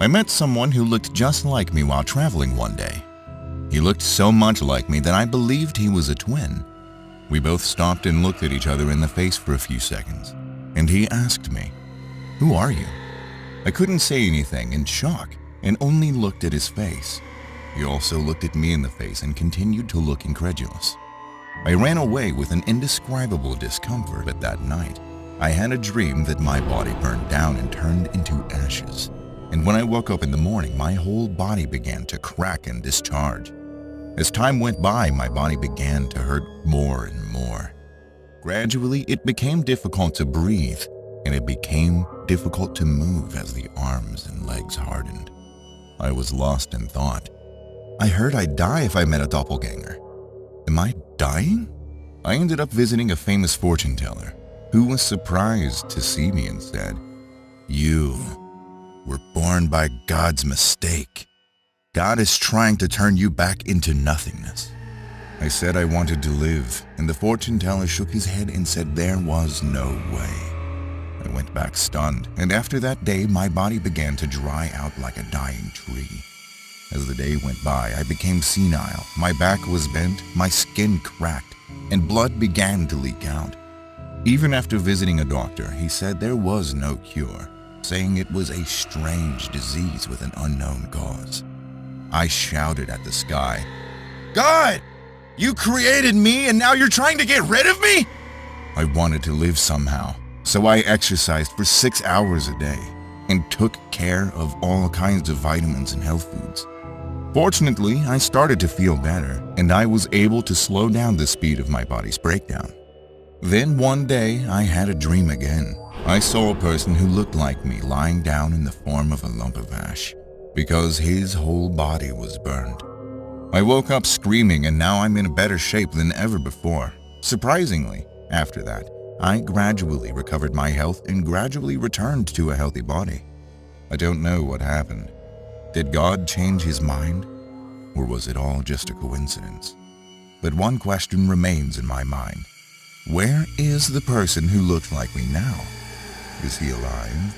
I met someone who looked just like me while traveling one day. He looked so much like me that I believed he was a twin. We both stopped and looked at each other in the face for a few seconds, and he asked me, "Who are you?" I couldn't say anything in shock and only looked at his face. He also looked at me in the face and continued to look incredulous. I ran away with an indescribable discomfort, but that night, I had a dream that my body burned down and turned into ashes. And when I woke up in the morning, my whole body began to crack and discharge. As time went by, my body began to hurt more and more. Gradually, it became difficult to breathe, and it became difficult to move as the arms and legs hardened. I was lost in thought. I heard I'd die if I met a doppelganger. Am I dying? I ended up visiting a famous fortune teller who was surprised to see me and said, "You were born by God's mistake. God is trying to turn you back into nothingness." I said I wanted to live, and the fortune teller shook his head and said there was no way. I went back stunned, and after that day, my body began to dry out like a dying tree. As the day went by, I became senile, my back was bent, my skin cracked, and blood began to leak out. Even after visiting a doctor, he said there was no cure, saying it was a strange disease with an unknown cause. I shouted at the sky, "God, you created me and now you're trying to get rid of me?" I wanted to live somehow, so I exercised for 6 hours a day and took care of all kinds of vitamins and health foods. Fortunately, I started to feel better, and I was able to slow down the speed of my body's breakdown. Then one day, I had a dream again. I saw a person who looked like me lying down in the form of a lump of ash, because his whole body was burned. I woke up screaming, and now I'm in a better shape than ever before. Surprisingly, after that, I gradually recovered my health and gradually returned to a healthy body. I don't know what happened. Did God change his mind? Or was it all just a coincidence? But one question remains in my mind. Where is the person who looked like me now? Is he alive?